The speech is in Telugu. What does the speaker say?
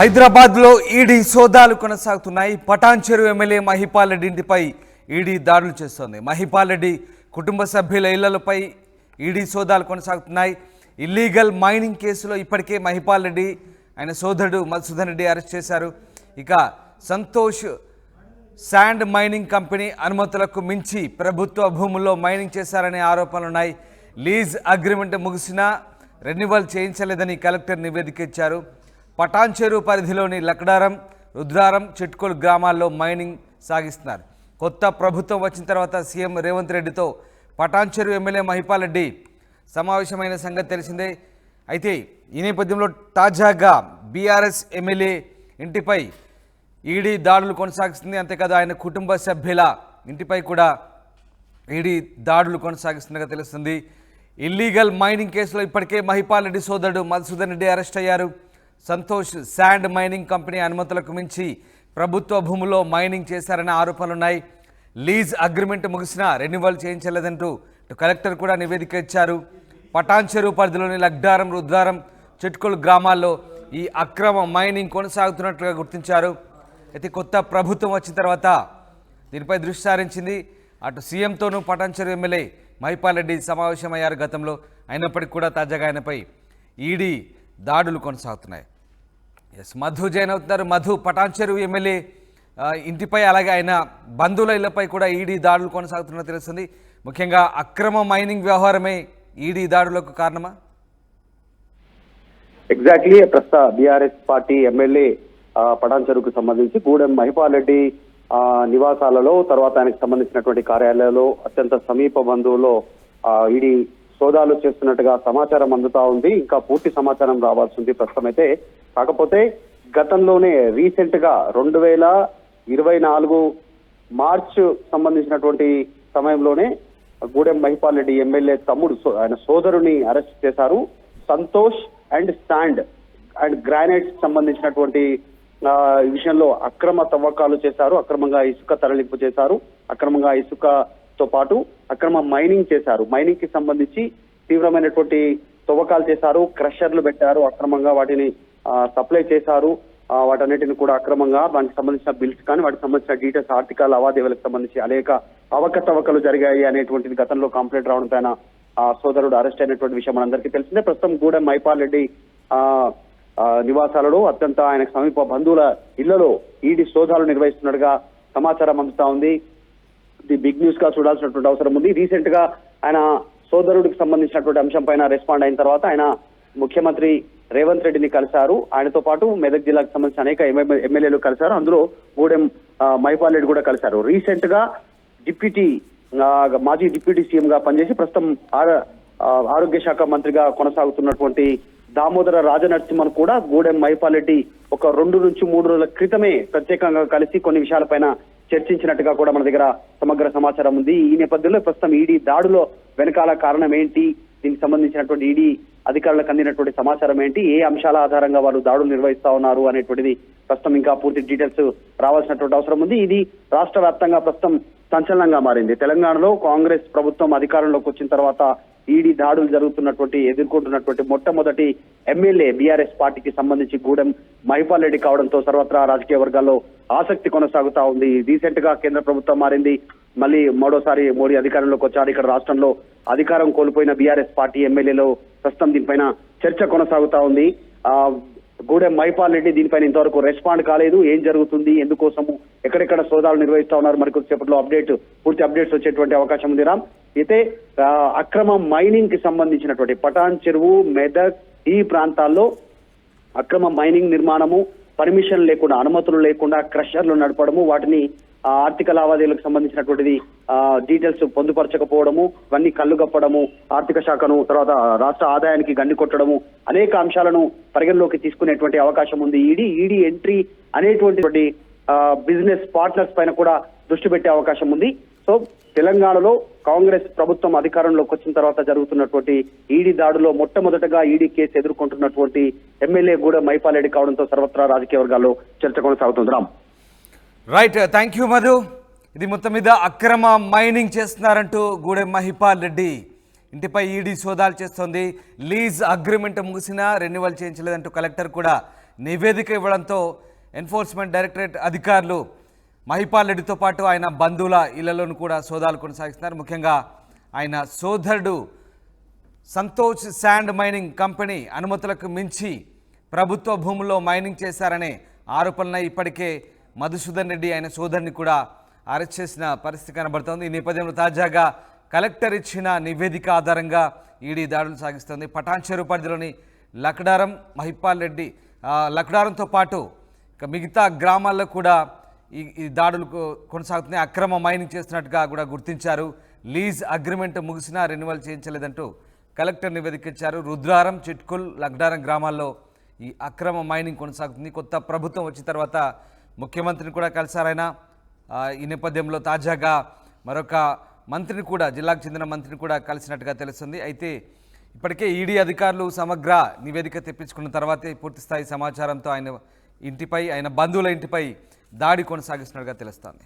హైదరాబాద్లో ఈడీ సోదాలు కొనసాగుతున్నాయి. పటాన్చెరు ఎమ్మెల్యే మహిపాల్ రెడ్డి ఇంటిపై ఈడీ దాడులు చేస్తోంది. మహిపాల్ రెడ్డి కుటుంబ సభ్యుల ఇళ్లపై ఈడీ సోదాలు కొనసాగుతున్నాయి. ఇల్లీగల్ మైనింగ్ కేసులో ఇప్పటికే మహిపాల్ రెడ్డి ఆయన సోదరుడు మధుసూదన్ రెడ్డి అరెస్ట్ చేశారు. ఇక సంతోష్ శాండ్ మైనింగ్ కంపెనీ అనుమతులకు మించి ప్రభుత్వ భూముల్లో మైనింగ్ చేశారనే ఆరోపణలున్నాయి. లీజ్ అగ్రిమెంట్ ముగిసినా రెన్యువల్ చేయించలేదని కలెక్టర్ నివేదిక ఇచ్చారు. పటాన్చెరు పరిధిలోని లక్డారం, రుద్రారం, చిట్కోల్ గ్రామాల్లో మైనింగ్ సాగిస్తున్నారు. కొత్త ప్రభుత్వం వచ్చిన తర్వాత సీఎం రేవంత్ రెడ్డితో పటాన్చెరు ఎమ్మెల్యే మహిపాల్ రెడ్డి సమావేశమైన సంగతి తెలిసిందే. అయితే ఈ నేపథ్యంలో తాజాగా బీఆర్ఎస్ ఎమ్మెల్యే ఇంటిపై ఈడీ దాడులు కొనసాగిస్తుంది. అంతేకాదు ఆయన కుటుంబ సభ్యుల ఇంటిపై కూడా ఈడీ దాడులు కొనసాగిస్తున్నగా తెలుస్తుంది. ఇల్లీగల్ మైనింగ్ కేసులో ఇప్పటికే మహిపాల్ రెడ్డి సోదరుడు మధుసూదన్ రెడ్డి అరెస్ట్ అయ్యారు. సంతోష్ శాండ్ మైనింగ్ కంపెనీ అనుమతులకు మించి ప్రభుత్వ భూముల్లో మైనింగ్ చేశారనే ఆరోపణలున్నాయి. లీజ్ అగ్రిమెంట్ ముగిసినా రెన్యువల్ చేయించలేదంటూ కలెక్టర్ కూడా నివేదిక ఇచ్చారు. పటాన్చెరు పరిధిలోని లగ్డారం, రుద్రారం, చిట్కోల్ గ్రామాల్లో ఈ అక్రమ మైనింగ్ కొనసాగుతున్నట్లుగా గుర్తించారు. అయితే కొత్త ప్రభుత్వం వచ్చిన తర్వాత దీనిపై దృష్టి సారించింది. అటు సీఎంతోనూ పటాన్చెరు ఎమ్మెల్యే మహిపాల్ రెడ్డి సమావేశమయ్యారు గతంలో. అయినప్పటికీ కూడా తాజాగా ఆయనపై ఈడీ దాడులు కొనసాగుతున్నాయి. మధు జైన్ అవుతున్నారు. మధు, పటాన్చెరు ఎమ్మెల్యే ఇంటిపై అలాగే ఆయన బంధువుల ఇళ్లపై కూడా ఈడీ దాడులు కొనసాగుతున్నట్టు తెలుస్తుంది. ముఖ్యంగా అక్రమ మైనింగ్ వ్యవహారమే ఈడీ దాడులకు కారణమా? ఎగ్జాక్ట్లీ ప్రస్తుత బీఆర్ఎస్ పార్టీ ఎమ్మెల్యే పటాన్చెరుకు సంబంధించి గూడెం మహిపాల్ రెడ్డి నివాసాలలో, తర్వాత ఆయనకు సంబంధించినటువంటి కార్యాలయాల్లో అత్యంత సమీప బంధువుల్లో ఈడీ సోదాలు చేస్తున్నట్టుగా సమాచారం అందుతా ఉంది. ఇంకా పూర్తి సమాచారం రావాల్సి ఉంది ప్రస్తుతం అయితే. కాకపోతే గతంలోనే రీసెంట్ గా 2024 మార్చ్ సంబంధించినటువంటి సమయంలోనే గూడెం మహిపాల్ రెడ్డి ఎమ్మెల్యే తమ్ముడు ఆయన సోదరుని అరెస్ట్ చేశారు. Santosh and sand and granites సంబంధించినటువంటి విషయంలో అక్రమ తవ్వకాలు చేశారు, అక్రమంగా ఇసుక తరలింపు చేశారు, అక్రమంగా ఇసుకతో పాటు అక్రమ మైనింగ్ చేశారు. మైనింగ్ కి సంబంధించి తీవ్రమైనటువంటి తవ్వకాలు చేశారు, క్రషర్లు పెట్టారు, అక్రమంగా వాటిని సప్లై చేశారు. వాటన్నిటిని కూడా అక్రమంగా దానికి సంబంధించిన బిల్స్ కానీ వాటికి సంబంధించిన డీటెయిల్స్, ఆర్థిక లావాదేవీలకు సంబంధించి అనేక అవకతవకలు జరిగాయి అనేటువంటిది గతంలో కంప్లైంట్ రావడం పైన సోదరుడు అరెస్ట్ అయినటువంటి విషయం మనందరికీ తెలిసిందే. ప్రస్తుతం గూడెం మహిపాల్ రెడ్డి నివాసాలలో అత్యంత ఆయనకు సమీప బంధువుల ఇళ్లలో ఈడీ సోదాలు నిర్వహిస్తున్నట్టుగా సమాచారం అందుతా ఉంది. ఇది బిగ్ న్యూస్ గా చూడాల్సినటువంటి అవసరం ఉంది. రీసెంట్ గా ఆయన సోదరుడికి సంబంధించినటువంటి అంశం పైన రెస్పాండ్ అయిన తర్వాత ఆయన ముఖ్యమంత్రి రేవంత్ రెడ్డిని కలిశారు. ఆయనతో పాటు మెదక్ జిల్లాకు సంబంధించిన అనేక ఎమ్మెల్యేలు కలిశారు. అందులో గూడెం మహిపాల్ రెడ్డి కూడా కలిశారు. రీసెంట్ గా మాజీ డిప్యూటీ సీఎం గా పనిచేసి ప్రస్తుతం ఆరోగ్య శాఖ మంత్రిగా కొనసాగుతున్నటువంటి దామోదర రాజనరసింహన్ కూడా గూడెం మహిపాల్ రెడ్డి ఒక 2 నుంచి 3 రోజుల క్రితమే ప్రత్యేకంగా కలిసి కొన్ని విషయాలపైన చర్చించినట్టుగా కూడా మన దగ్గర సమగ్ర సమాచారం ఉంది. ఈ నేపథ్యంలో ప్రస్తుతం ఈడీ దాడులో వెనకాల కారణం ఏంటి, దీనికి సంబంధించినటువంటి ఈడీ అధికారులకు అందినటువంటి సమాచారం ఏంటి, ఏ అంశాల ఆధారంగా వాళ్ళు దాడులు నిర్వహిస్తా ఉన్నారు అనేటువంటిది ప్రస్తుతం ఇంకా పూర్తి డీటెయిల్స్ రావాల్సినటువంటి అవసరం ఉంది. ఇది రాష్ట్ర వ్యాప్తంగా ప్రస్తుతం సంచలనంగా మారింది. తెలంగాణలో కాంగ్రెస్ ప్రభుత్వం అధికారంలోకి వచ్చిన తర్వాత ఈడీ దాడులు ఎదుర్కొంటున్నటువంటి మొట్టమొదటి ఎమ్మెల్యే బీఆర్ఎస్ పార్టీకి సంబంధించి గూడెం మహిపాల్ రెడ్డి కావడంతో సర్వత్రా రాజకీయ వర్గాల్లో ఆసక్తి కొనసాగుతా ఉంది. రీసెంట్ గా కేంద్ర ప్రభుత్వం మారింది, మళ్ళీ మూడోసారి మోడీ అధికారంలోకి వచ్చారు. ఇక్కడ రాష్ట్రంలో అధికారం కోల్పోయిన బీఆర్ఎస్ పార్టీ ఎమ్మెల్యేలో ప్రస్తుతం దీనిపైన చర్చ కొనసాగుతా ఉంది. గూడెం మహిపాల్ రెడ్డి దీనిపైన ఇంతవరకు రెస్పాండ్ కాలేదు. ఏం జరుగుతుంది, ఎందుకోసము, ఎక్కడెక్కడ సోదాలు నిర్వహిస్తా ఉన్నారు, మరికొద్దిసేపట్లో పూర్తి అప్డేట్స్ వచ్చేటువంటి అవకాశం ఉంది. రామ్, అయితే అక్రమ మైనింగ్ కి సంబంధించినటువంటి పటాన్చెరు, మెదక్ ఈ ప్రాంతాల్లో అక్రమ మైనింగ్ నిర్మాణము, పర్మిషన్ లేకుండా, అనుమతులు లేకుండా క్రషర్లు నడపడము, వాటిని ఆర్థిక లావాదేవీలకు సంబంధించినటువంటిది డీటెయిల్స్ పొందుపరచకపోవడము, ఇవన్నీ కళ్ళుగప్పడము, ఆర్థిక శాఖను, తర్వాత రాష్ట్ర ఆదాయానికి గండి కొట్టడము, అనేక అంశాలను పరిగణలోకి తీసుకునేటువంటి అవకాశం ఉంది. ఈడీ ఎంట్రీ అనేటువంటి బిజినెస్ పార్ట్నర్స్ పైన కూడా దృష్టి పెట్టే అవకాశం ఉంది. సో తెలంగాణలో కాంగ్రెస్ ప్రభుత్వం అధికారంలోకి వచ్చిన తర్వాత జరుగుతున్నటువంటి ఈడీ దాడులో మొట్టమొదటగా ఈడీ కేసు ఎదుర్కొంటున్నటువంటి ఎమ్మెల్యే గూడెం మహిపాల్ రెడ్డి కావడంతో సర్వత్రా రాజకీయ వర్గాల్లో చర్చ కొనసాగుతుంది. Ram, right, thank you Madhu. ఇది మొత్తం మీద అక్రమ మైనింగ్ చేస్తున్నారంటూ గూడెం మహిపాల్ రెడ్డి ఇంటిపై ఈడీ సోదాలు చేస్తోంది. లీజ్ అగ్రిమెంట్ ముగిసినా రెన్యువల్ చేయించలేదంటూ కలెక్టర్ కూడా నివేదిక ఇవ్వడంతో ఎన్ఫోర్స్మెంట్ డైరెక్టరేట్ అధికారులు మహిపాల్ రెడ్డితో పాటు ఆయన బంధువుల ఇళ్లలోనూ కూడా సోదాలు కొనసాగిస్తున్నారు. ముఖ్యంగా ఆయన సోదరుడు సంతోష్ శాండ్ మైనింగ్ కంపెనీ అనుమతులకు మించి ప్రభుత్వ భూముల్లో మైనింగ్ చేశారనే ఆరోపణలై ఇప్పటికే మధుసూదన్ రెడ్డి ఆయన సోదరుని కూడా అరెస్ట్ చేసిన పరిస్థితి కనబడుతోంది. ఈ నేపథ్యంలో తాజాగా కలెక్టర్ ఇచ్చిన నివేదిక ఆధారంగా ఈడీ దాడులు సాగిస్తోంది. పటాన్ చెరువు పరిధిలోని లక్డారం మహిపాల్ రెడ్డి లక్డారంతో పాటు ఇక మిగతా గ్రామాల్లో కూడా ఈ దాడులు కొనసాగుతున్నాయి. అక్రమ మైనింగ్ చేస్తున్నట్టుగా కూడా గుర్తించారు. లీజ్ అగ్రిమెంట్ ముగిసినా రెన్యువల్ చేయించలేదంటూ కలెక్టర్ నివేదిక ఇచ్చారు. రుద్రారం, చిట్కుల్, లక్డారం గ్రామాల్లో ఈ అక్రమ మైనింగ్ కొనసాగుతుంది. కొత్త ప్రభుత్వం వచ్చిన తర్వాత ముఖ్యమంత్రిని కూడా కలిశారైనా. ఈ నేపథ్యంలో తాజాగా మరొక మంత్రిని కూడా, జిల్లాకు చెందిన మంత్రిని కూడా కలిసినట్టుగా తెలుస్తుంది. అయితే ఇప్పటికే ఈడీ అధికారులు సమగ్ర నివేదిక తెప్పించుకున్న తర్వాతే పూర్తిస్థాయి సమాచారంతో ఆయన ఇంటిపై, ఆయన బంధువుల ఇంటిపై దాడి కొనసాగిస్తున్నట్టుగా తెలుస్తోంది.